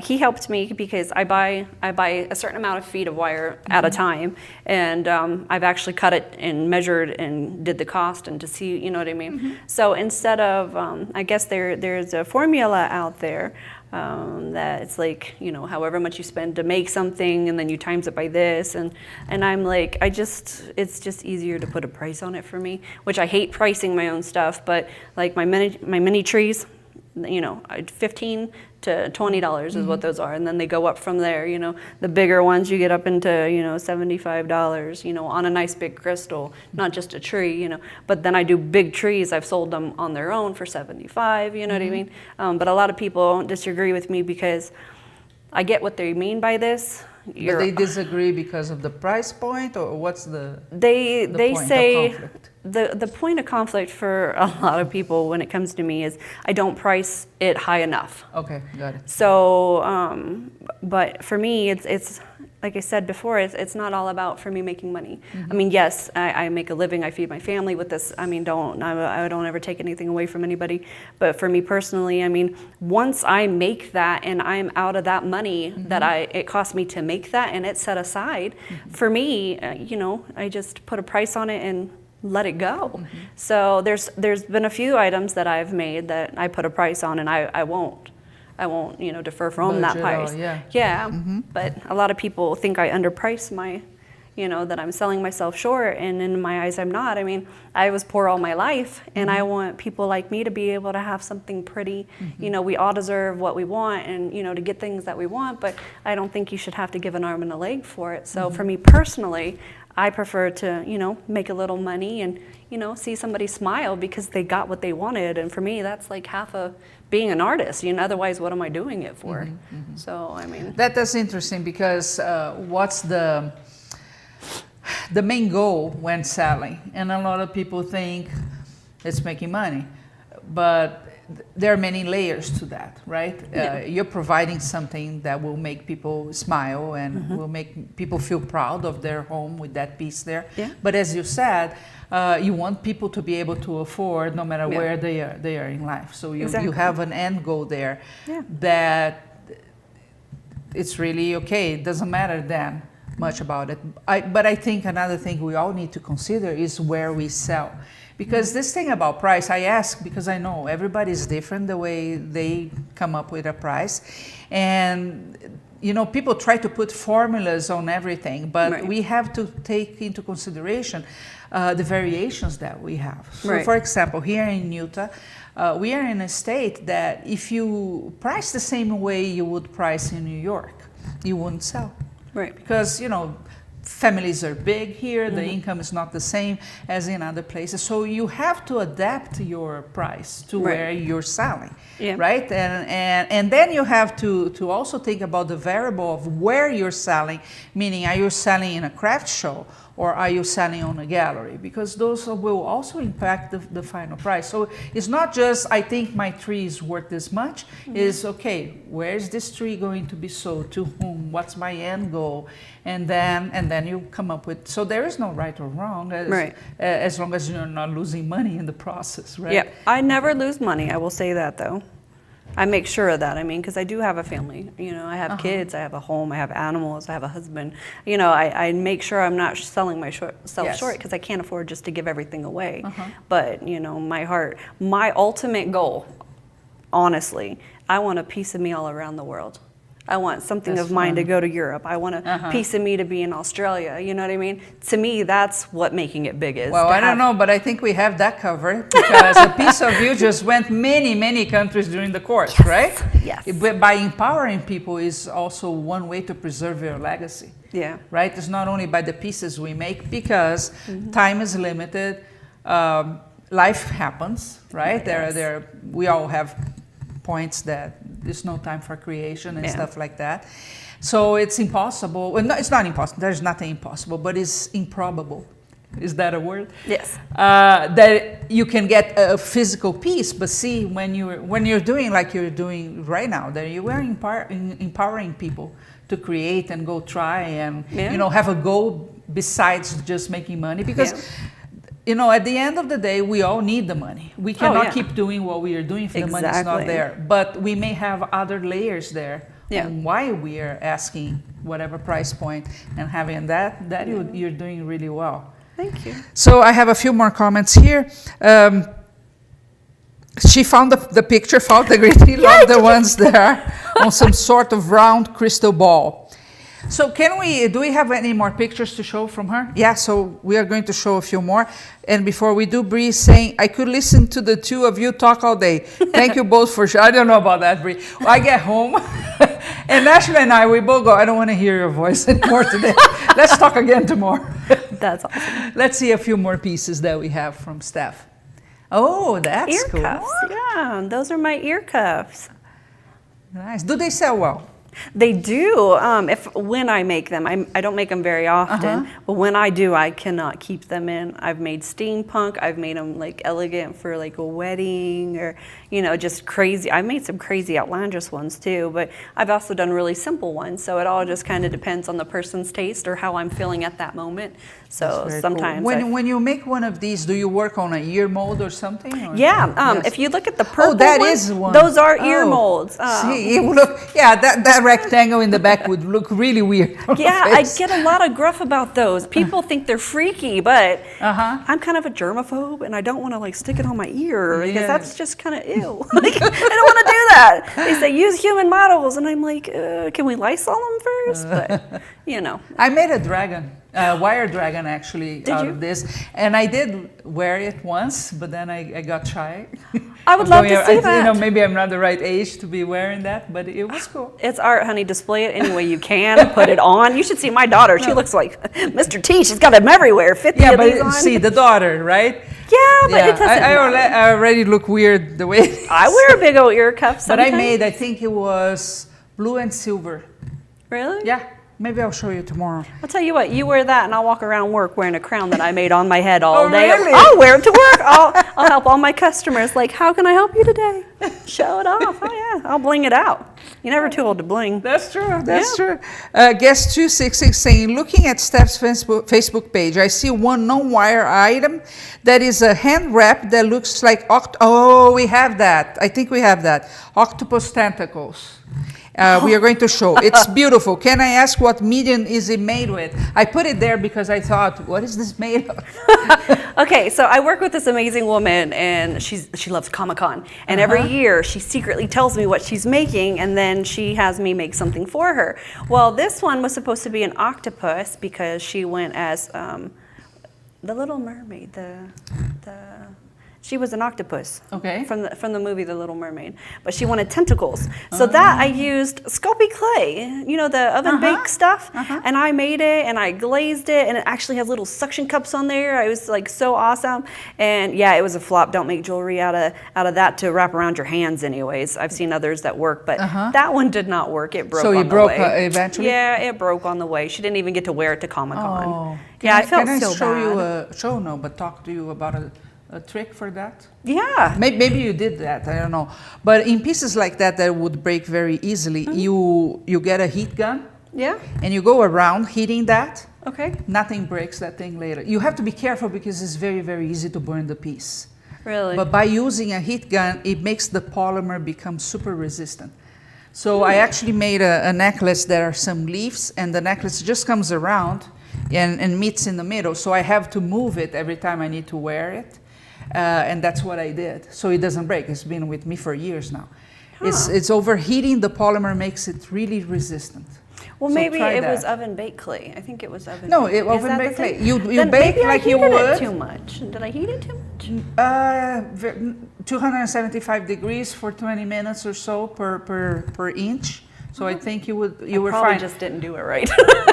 He helped me because I buy a certain amount of feet of wire at a time, and I've actually cut it and measured and did the cost and to see, you know what I mean. So instead of, I guess there's a formula out there. That it's like, you know, however much you spend to make something and then you times it by this, and I'm like, it's just easier to put a price on it for me, which I hate pricing my own stuff, but like my mini trees, you know, $15 to $20 is what those are, and then they go up from there. You know, the bigger ones you get up into, you know, $75, you know, on a nice big crystal, not just a tree, you know. But then I do big trees. I've sold them on their own for $75. You know what I mean? But a lot of people disagree with me because I get what they mean by this. But they disagree because of the price point, or what's the they point say of conflict? The point of conflict for a lot of people when it comes to me is I don't price it high enough. Okay, got it. So, but for me, it's like I said before, it's not all about for me making money. I mean, yes, I make a living, I feed my family with this. I mean, I don't ever take anything away from anybody. But for me personally, I mean, once I make that and I'm out of that money that it cost me to make that and it's set aside, for me, you know, I just put a price on it and let it go. So there's been a few items that I've made that I put a price on, and I won't, you know, defer from that price. But a lot of people think I underprice my, you know, that I'm selling myself short, and in my eyes I'm not. I mean, I was poor all my life, and I want people like me to be able to have something pretty. You know, we all deserve what we want, and you know, to get things that we want, but I don't think you should have to give an arm and a leg for it. So for me personally, I prefer to, you know, make a little money and, you know, see somebody smile because they got what they wanted. And for me, that's like half of being an artist. You know, otherwise, what am I doing it for? So, I mean, that's interesting because what's the main goal when selling? And a lot of people think it's making money, but there are many layers to that, right? You're providing something that will make people smile and will make people feel proud of their home with that piece there. Yeah. But as you said, you want people to be able to afford no matter where they are in life. So you have an end goal there that it's really okay. It doesn't matter then much about it. But I think another thing we all need to consider is where we sell. Because this thing about price, I ask because I know everybody's different the way they come up with a price. And, you know, people try to put formulas on everything, but we have to take into consideration the variations that we have. So, for example, here in Utah, we are in a state that if you price the same way you would price in New York, you wouldn't sell. Right. Because, you know, families are big here, the income is not the same as in other places. So you have to adapt your price to where you're selling, right? And then you have to also think about the variable of where you're selling, meaning are you selling in a craft show or are you selling on a gallery? Because those will also impact the final price. So it's not just, I think my tree is worth this much, it's okay, where's this tree going to be sold, to whom, what's my end goal? And then you come up with, so there is no right or wrong, as long as you're not losing money in the process, right? Yeah, I never lose money, I will say that though. I make sure of that. I mean, because I do have a family. You know, I have kids, I have a home, I have animals, I have a husband. You know, I make sure I'm not selling myself short because I can't afford just to give everything away. But, you know, my ultimate goal, honestly, I want a piece of me all around the world. I want something of mine to go to Europe. I want a piece of me to be in Australia. You know what I mean? To me, that's what making it big is. Well, I don't know, but I think we have that covered because a piece of you just went many countries during the course, right? Yes. By empowering people is also one way to preserve your legacy. Yeah. Right? It's not only by the pieces we make because time is limited. Life happens, right? Yes. We all have points that there's no time for creation and stuff like that. So it's impossible. Well, no, it's not impossible. There's nothing impossible, but it's improbable. Is that a word? Yes. That you can get a physical piece, but see, when you're doing like you're doing right now, that you are empowering people to create and go try and you know have a goal besides just making money because. You know, at the end of the day, we all need the money. We cannot keep doing what we are doing if the money is not there. But we may have other layers there on why we are asking whatever price point and having that you're doing really well. Thank you. So I have a few more comments here. She found the picture, found the great love the ones there on some sort of round crystal ball. So do we have any more pictures to show from her? Yeah, so we are going to show a few more. And before we do, Bree is saying, I could listen to the two of you talk all day. Thank you both for I don't know about that, Bree. Well, I get home, and Ashley and we both go, I don't want to hear your voice anymore today. Let's talk again tomorrow. That's awesome. Let's see a few more pieces that we have from Steph. Oh, that's ear cool. Cuffs. Yeah, those are my ear cuffs. Nice. Do they sell well? They do. When I make them, I don't make them very often, but when I do, I cannot keep them in. I've made steampunk. I've made them like elegant for like a wedding or, you know, just crazy. I've made some crazy outlandish ones too, but I've also done really simple ones. So it all just kind of depends on the person's taste or how I'm feeling at that moment. So sometimes cool. When you make one of these, do you work on an ear mold or something? Or? Yeah. If you look at the purple that is one. Those are ear molds. See, that rectangle in the back would look really weird. Yeah, I get a lot of gruff about those. People think they're freaky, but I'm kind of a germaphobe, and I don't want to like stick it on my ear because that's just kind of ew. Like, I don't want to do that. They say use human models, and I'm like, can we Lysol them first? But you know, I made a dragon. Wire dragon actually out of this, and I did wear it once, but then I got shy. I would love to see that. You know, maybe I'm not the right age to be wearing that, but it was cool. It's art, honey. Display it any way you can. Put it on. You should see my daughter. She looks like Mr. T. She's got them everywhere. 50 of these on. See the daughter, right? Yeah, but it doesn't matter. I already look weird the way. I wear big old ear cuffs. But I think it was blue and silver. Really? Yeah. Maybe I'll show you tomorrow. I'll tell you what, you wear that and I'll walk around work wearing a crown that I made on my head all Oh, day. really? I'll wear it to work. I'll help all my customers. Like, how can I help you today? Show it off. Oh yeah, I'll bling it out. You're never too old to bling. That's true. That's true. Guest 266 saying, looking at Steph's Facebook page, I see one non-wire item that is a hand wrap that looks like oh, we have that. I think we have that. Octopus tentacles. We are going to show. It's beautiful. Can I ask what medium is it made with? I put it there because I thought, what is this made of? Okay, so I work with this amazing woman, and she loves Comic-Con. And every year, she secretly tells me what she's making, and then she has me make something for her. Well, this one was supposed to be an octopus because she went as the Little Mermaid. She was an octopus. Okay. From the movie The Little Mermaid, but she wanted tentacles. So that I used Sculpey clay, you know, the oven baked stuff, and I made it and I glazed it, and it actually has little suction cups on there. It was like so awesome, and yeah, it was a flop. Don't make jewelry out of that to wrap around your hands. Anyways, I've seen others that work, but that one did not work. It broke. So on it the broke way. Eventually. Yeah, it broke on the way. She didn't even get to wear it to Comic-Con. Oh. Yeah, I felt can I so show bad. you but talk to you about a trick for that? Yeah. Maybe you did that, I don't know. But in pieces like that would break very easily, you get a heat gun. Yeah. And you go around heating that. Okay. Nothing breaks that thing later. You have to be careful because it's very, very easy to burn the piece. Really? But by using a heat gun, it makes the polymer become super resistant. So I actually made a necklace. There are some leaves, and the necklace just comes around and meets in the middle. So I have to move it every time I need to wear it. And that's what I did. So it doesn't break. It's been with me for years now. It's overheating. The polymer makes it really resistant. Well, So maybe try it that. was oven baked clay. I think it was oven. No, baked. Is oven that the baked clay. thing? You Then bake maybe I like you heated would. it too much. Did I heat it too much? 275 degrees for 20 minutes or so per inch. So I think you were Probably fine. just didn't do it right.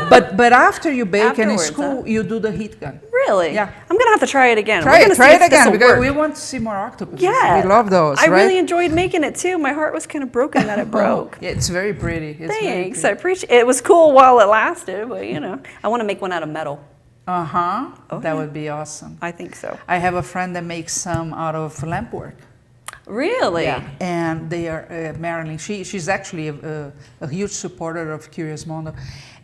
But after you bake and it's Afterwards, cool, you do the heat gun. Really? Yeah. I'm gonna have to try it again. Try We're it gonna see if again this'll because work. we want to see more octopuses. Yeah, We love those, I right? really enjoyed making it too. My heart was kind of broken that it broke. Yeah, it's very pretty. It's very Thanks, pretty. I appreciate it. It was cool while it lasted, but you know, I want to make one out of metal. That would be awesome. I think so. I have a friend that makes some out of lamp work. Really? Yeah, and they are Marilyn. She's actually a huge supporter of Curious Mondo,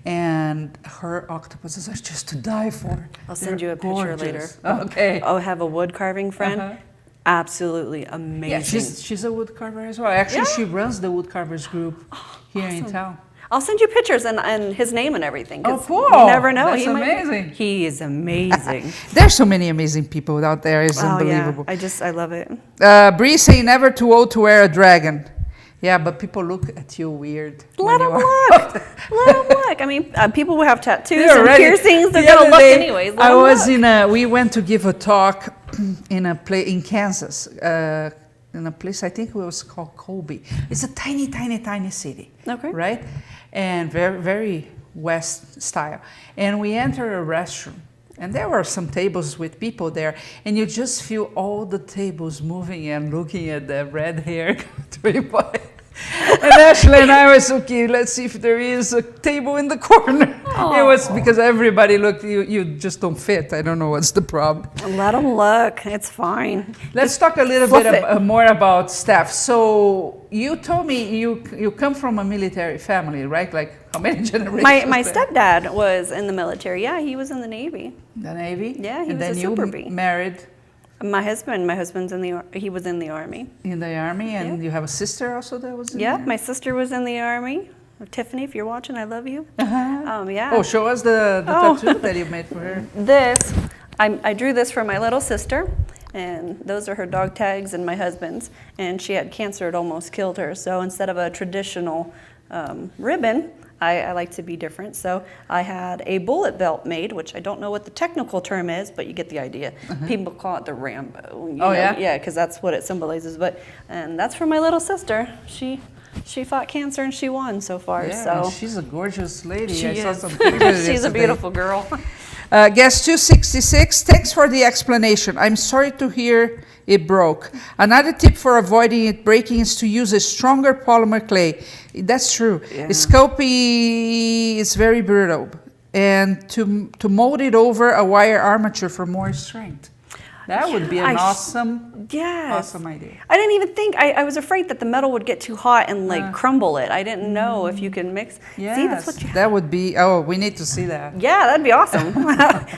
and her octopuses are just to die for. I'll send you a picture later. Okay. I'll have a wood carving friend. Absolutely amazing. Yeah, she's a wood carver as well. Actually, she runs the wood carvers group here in town. I'll send you pictures and his name and everything. 'Cause Oh, cool. You never know. That's He might be- amazing. He is amazing. There's so many amazing people out there. It's unbelievable. Yeah. I love it. Bree saying never too old to wear a dragon. Yeah, but people look at you weird. Let them look. Let them look. I mean, people who have tattoos They're and ready. piercings, they're The going to other look day, anyways. Let I them was look. we went to give a talk in a place in Kansas, in a place I think it was called Colby. It's a tiny, tiny, tiny city. Okay. Right? And very, very West style. And we entered a restroom. And there were some tables with people there, and you just feel all the tables moving and looking at the red hair going by. And Ashley and I was, okay, let's see if there is a table in the corner. It was because everybody looked, you just don't fit. I don't know what's the problem. Let them look. It's fine. Let's talk a little bit more about Steph. So you told me you come from a military family, right? Like how many generations? My stepdad was in the military. Yeah, he was in the Navy. The Navy? Yeah, he and was then a Super you Bee. married My husband's he was in the Army. in the Army, and Yeah. you have a sister also that was in Yeah, there? my sister was in the Army. Tiffany, if you're watching, I love you. Yeah. Oh, show us the Oh. tattoo that you made for her. This, I drew this for my little sister, and those are her dog tags and my husband's. And she had cancer; it almost killed her. So instead of a traditional ribbon, I like to be different. So I had a bullet belt made, which I don't know what the technical term is, but you get the idea. People call it the Rambo. You know? yeah? Yeah, because that's what it symbolizes. And that's for my little sister. She She fought cancer and she won so far. Yeah, so and she's a gorgeous lady. she I saw is. some pictures She's a yesterday. beautiful girl. Guest 266, thanks for the explanation. I'm sorry to hear it broke. Another tip for avoiding it breaking is to use a stronger polymer clay. That's true. Yeah. Sculpey is very brittle. And to mold it over a wire armature for more strength. That would be an awesome idea. I didn't even think, I was afraid that the metal would get too hot and like crumble it. I didn't know if you can mix. Yes, See, that's what you that would be, oh, we need to see that. Yeah, that'd be awesome.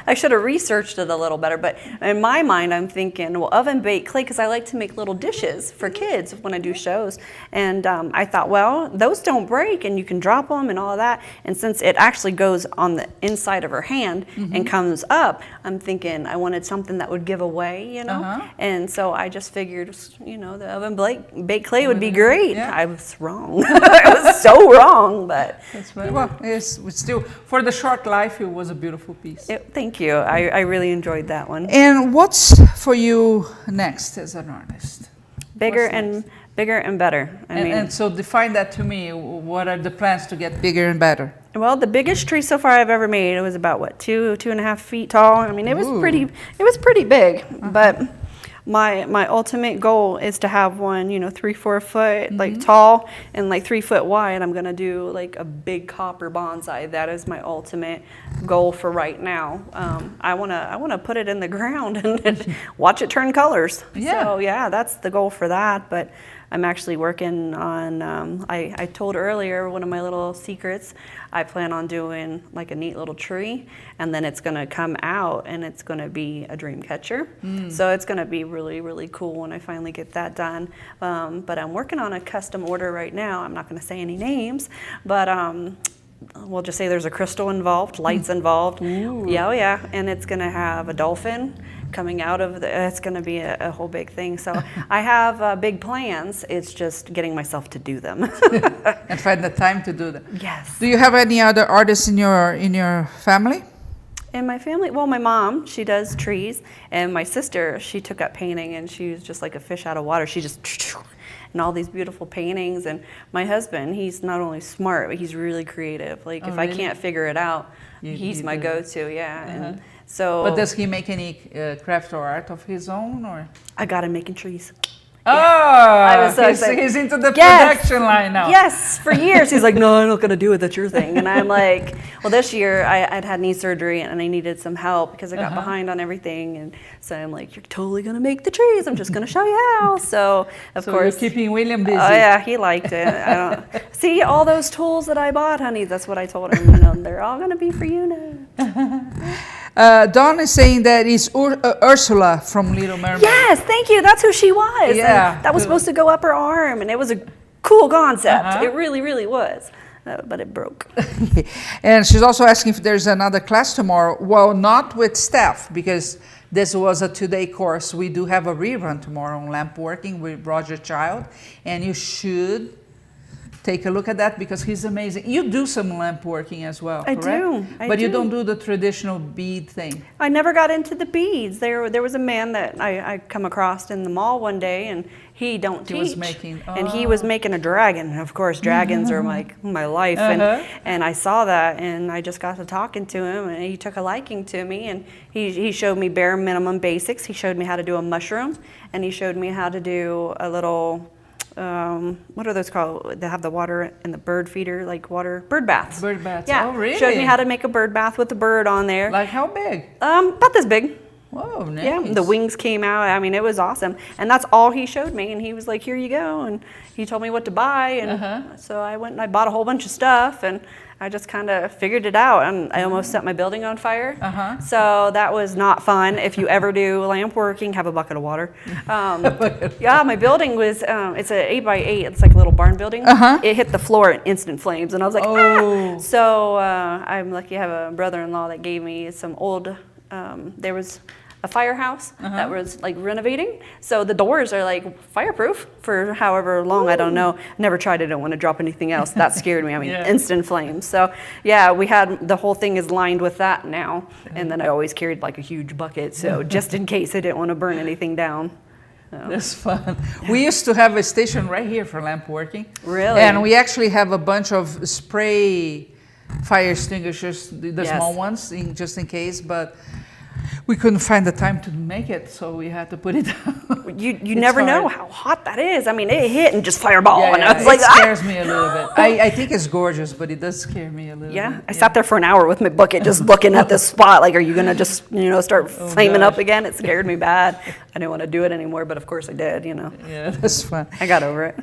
I should have researched it a little better. But in my mind, I'm thinking, well, oven baked clay, because I like to make little dishes for kids when I do shows. And I thought, well, those don't break and you can drop them and all of that. And since it actually goes on the inside of her hand and comes up, I'm thinking I wanted something that would give away, you know? And so I just figured, you know, the oven baked clay would be great. Yeah. I was wrong. I was so wrong, but. That's right. Well, it's still, for the short life, it was a beautiful piece. Thank you. I really enjoyed that one. And what's for you next as an artist? Bigger and better. I mean, and so define that to me. What are the plans to get bigger and better? well, the biggest tree so far I've ever made, it was about what, 2.5 feet tall. I mean, it was pretty big. But my ultimate goal is to have one, you know, 3-4 foot like tall and like 3 foot wide. I'm gonna do like a big copper bonsai. That is my ultimate goal for right now. I wanna put it in the ground and watch it turn colors. Yeah. So yeah, that's the goal for that. But I'm actually working on, I told earlier, one of my little secrets, I plan on doing like a neat little tree, and then it's gonna come out and it's gonna be a dream catcher. So it's gonna be really, really cool when I finally get that done. But I'm working on a custom order right now. I'm not gonna say any names, but we'll just say there's a crystal involved, lights involved. Yeah, oh yeah, and it's gonna have a dolphin coming out of it's going to be a whole big thing. So I have big plans. It's just getting myself to do them. And find the time to do them. Yes. Do you have any other artists in your family? In my family, well, my mom, she does trees, and my sister, she took up painting, and she was just like a fish out of water. She just and all these beautiful paintings. And my husband, he's not only smart, but he's really creative. Like if I can't figure it out, he's my go-to. Yeah. And so, but does he make any craft or art of his own, or? I got him making trees. Oh, I was so excited. He's into the production line now. Yes, for years. He's like, no, I'm not going to do it. That's your thing. And I'm like, well, this year I'd had knee surgery and I needed some help because I got behind on everything. And so I'm like, you're totally going to make the trees. I'm just going to show you how. So, of course. You're keeping William busy. Oh, yeah, he liked it. I don't see all those tools that I bought, honey. That's what I told him. You know, they're all going to be for you now. Don is saying that it's Ursula from Little Mermaid. Yes, thank you. That's who she was. Yeah, and that was supposed to go up her arm, and it was a cool concept. It really, really was. But it broke. And she's also asking if there's another class tomorrow. Well, not with Steph, because this was a 2-day course. We do have a rerun tomorrow on lamp working with Roger Child, and you should take a look at that because he's amazing. You do some lamp working as well, correct? I do. You don't do the traditional bead thing. I never got into the beads. There was a man that I come across in the mall one day, and he don't teach. He was making, and he was making a dragon. Of course, dragons are like my life, and I saw that, and I just got to talking to him, and he took a liking to me, and he showed me bare minimum basics. He showed me how to do a mushroom, and he showed me how to do a little. What are those called? They have the water in the bird feeder, like bird baths. Bird baths. Yeah. Oh, really? Showed me how to make a bird bath with a bird on there. Like how big? About this big. Whoa, nice. Yeah, the wings came out. I mean, it was awesome. And that's all he showed me. And he was like, here you go. And he told me what to buy. And so I went and I bought a whole bunch of stuff. And I just kind of figured it out. And I almost set my building on fire. So that was not fun. If you ever do lamp working, have a bucket of water. Yeah, my building was, it's an 8x8. It's like a little barn building. It hit the floor in instant flames. And I was like, ah! So I'm lucky I have a brother-in-law that gave me some old, there was a firehouse that was like renovating. So the doors are like fireproof for however long, I don't know. Never tried it, I don't want to drop anything else. That scared me. I mean, instant flames. So yeah, we had, the whole thing is lined with that now. And then I always carried like a huge bucket. So just in case I didn't want to burn anything down. That's fun. We used to have a station right here for lamp working. Really? And we actually have a bunch of spray fire extinguishers, the small ones, just in case, but we couldn't find the time to make it, so we had to put it down. You never know how hot that is. I mean, it hit and just fireball, and I was like, it scares me a little bit. I think it's gorgeous, but it does scare me a little bit. I sat there for an hour with my bucket just looking at this spot, like, are you gonna just, start flaming up again? It scared me bad. I didn't want to do it anymore, but of course I did, Yeah, that's fun. I got over it.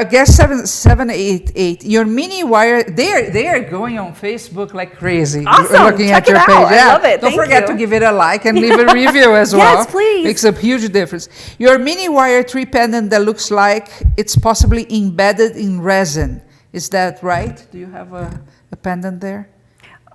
Guest 788, your mini wire, they are going on Facebook like crazy. Awesome. Looking Check at your it page. out. I love it. Don't Thank forget you. to give it a like and leave a review as well. Yes, please. Makes a huge difference. Your mini wire tree pendant that looks like it's possibly embedded in resin. Is that right? Do you have a pendant there?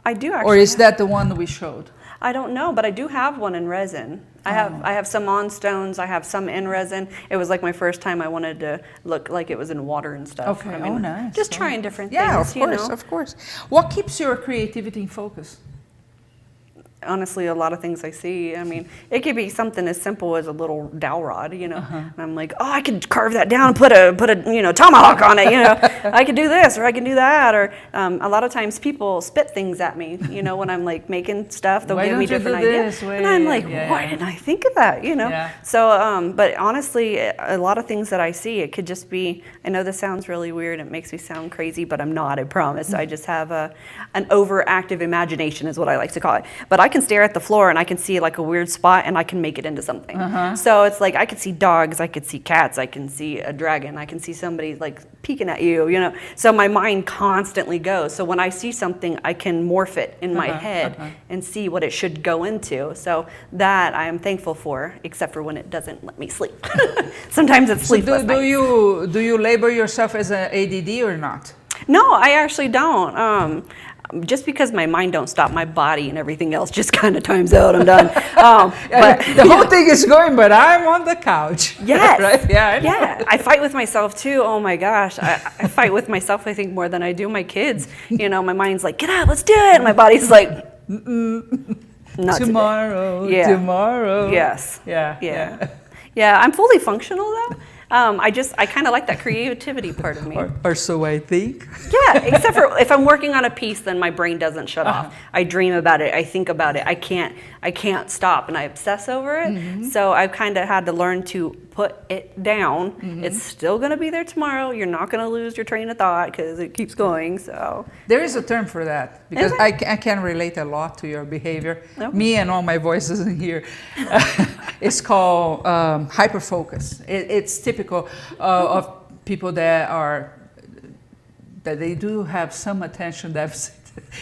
I do actually. Or is that the one that we showed? I don't know, but I do have one in resin. I have some on stones. I have some in resin. It was like my first time. I wanted to look like it was in water and stuff. Okay. I mean, Nice. Just trying different Yeah, things. of course. What keeps your creativity in focus? Honestly, a lot of things I see. I mean, it could be something as simple as a little dowel rod, And I'm like, oh, I could carve that down and put a tomahawk on it, I could do this or I can do that. Or a lot of times people spit things at me, when I'm like making stuff. They'll give me different ideas, and I'm like, why didn't I think of that? Yeah. So, but honestly, a lot of things that I see, it could just be. I know this sounds really weird. It makes me sound crazy, but I'm not. I promise. I just have an overactive imagination, is what I like to call it. But I can stare at the floor and I can see like a weird spot and I can make it into something. So it's like I could see dogs, I could see cats, I can see a dragon, I can see somebody like peeking at you, So my mind constantly goes. So when I see something, I can morph it in my head and see what it should go into. So that I am thankful for, except for when it doesn't let me sleep. Sometimes it's sleepless nights. Do you label yourself as an ADD or not? No, I actually don't. Just because my mind don't stop, my body and everything else just kind of times out. I'm done. But the whole thing is going, but I'm on the couch. Yes. Right? Yeah. Yeah. I fight with myself too. Oh my gosh. I fight with myself, I think, more than I do my kids. My mind's like, get up, let's do it. And my body's like, not tomorrow. Today. Tomorrow. Yes. Yeah. Yeah. I'm fully functional though. I kind of like that creativity part of me. Or so I think. Yeah, except for if I'm working on a piece, then my brain doesn't shut off. I dream about it. I think about it. I can't stop, and I obsess over it. So I've kind of had to learn to put it down. It's still going to be there tomorrow. You're not going to lose your train of thought because it keeps going. So there is a term for that because I can relate a lot to your behavior. Okay. Me and all my voices in here. It's called hyperfocus. It's typical of people that they do have some attention deficit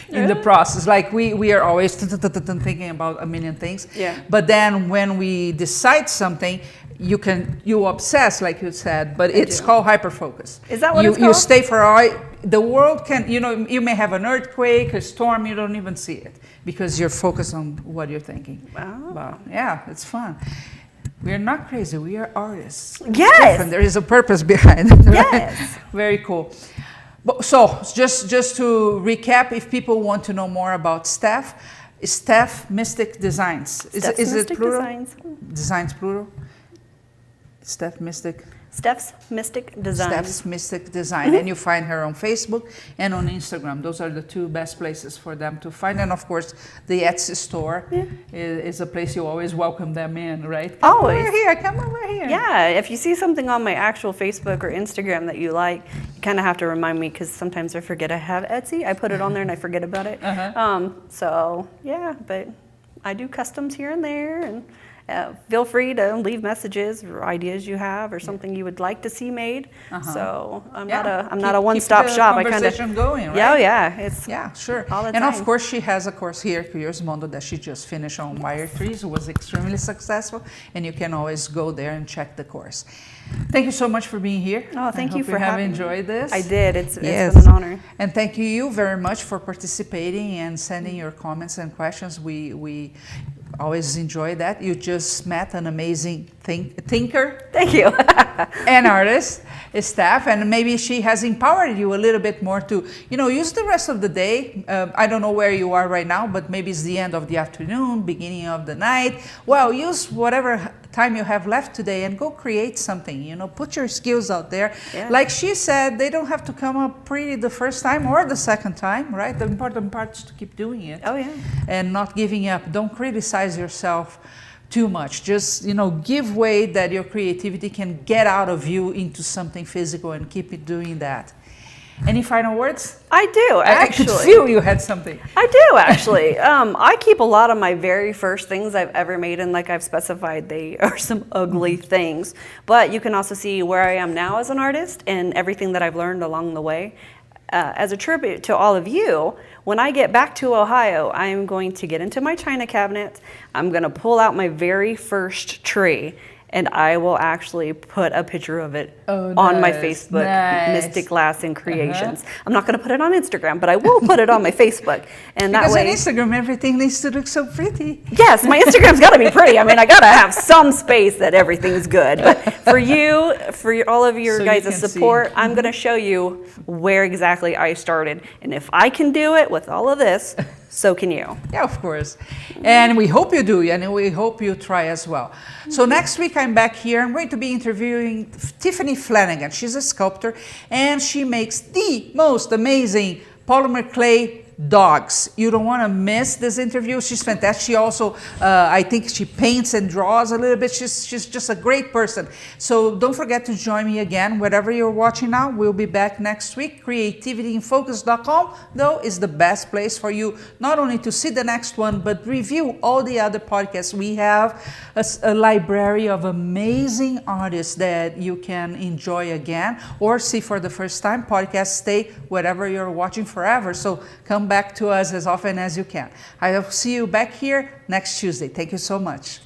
in the process. Like we are always thinking about a million things. Yeah. But then when we decide something, you obsess, like you said, but it's called hyperfocus. Is that what it's You called? stay for the world can, you may have an earthquake, a storm, you don't even see it because you're focused on what you're thinking. Wow. Wow. Yeah, it's fun. We are not crazy, we are artists. Yes. There is a purpose behind it. Right? Yes. Very cool. So just to recap, if people want to know more about Steph Mystic Designs. Is it plural? Designs. Designs plural? Steph Mystic. Steph's Mystic Designs. Steph's Mystic Design. And you find her on Facebook and on Instagram. Those are the two best places for them to find. And of course, the Etsy store is a place you always welcome them in, right? Come over here. Yeah, if you see something on my actual Facebook or Instagram that you like, you kind of have to remind me because sometimes I forget I have Etsy. I put it on there and I forget about it. So yeah, but I do customs here and there, and feel free to leave messages or ideas you have or something you would like to see made. So I'm not a one-stop shop. Keep the conversation going, right? Yeah, sure. all the and time. of course, she has a course here, Curious Mondo, that she just finished on wire trees. It was extremely successful, and you can always go there and check the course. Thank you so much for being here. Oh, thank you for having me. I hope you have enjoyed this. I did. It's been an honor. And thank you very much for participating and sending your comments and questions. We always enjoy that. You just met an amazing thinker. Thank you. And artist, Steph, and maybe she has empowered you a little bit more to, use the rest of the day. I don't know where you are right now, but maybe it's the end of the afternoon, beginning of the night. Well, use whatever time you have left today and go create something, you know, put your skills out there. Yeah. Like she said, they don't have to come up pretty the first time or the second time, right? The important part is to keep doing it. Oh, yeah. And not giving up. Don't criticize yourself too much. Just, you know, give way that your creativity can get out of you into something physical and keep it doing that. Any final words? I do, actually. I could feel you had something. I do, actually. I keep a lot of my very first things I've ever made, and like I've specified, they are some ugly things. But you can also see where I am now as an artist and everything that I've learned along the way. As a tribute to all of you, when I get back to Ohio, I'm going to get into my china cabinet. I'm going to pull out my very first tree, and I will actually put a picture of it on my Facebook, Mystic Glass and Creations. I'm not going to put it on Instagram, but I will put it on my Facebook. And that Because way, on Instagram, everything needs to look so pretty. yes, my Instagram's got to be pretty. I mean, I got to have some space that everything's good. But for you, all of your So you guys' can support, see. I'm going to show you where exactly I started. And if I can do it with all of this, so can you. Yeah, of course. And we hope you do, and we hope you try as well. So next week I'm back here. I'm going to be interviewing Tiffany Flanagan. She's a sculptor, and she makes the most amazing polymer clay dogs. You don't want to miss this interview. She's fantastic. She also, I think she paints and draws a little bit. She's just a great person. So don't forget to join me again. Whatever you're watching now, we'll be back next week. CreativityInFocus.com, though, is the best place for you not only to see the next one, but review all the other podcasts. We have a library of amazing artists that you can enjoy again or see for the first time. Podcasts stay wherever you're watching forever. So come back to us as often as you can. I will see you back here next Tuesday. Thank you so much.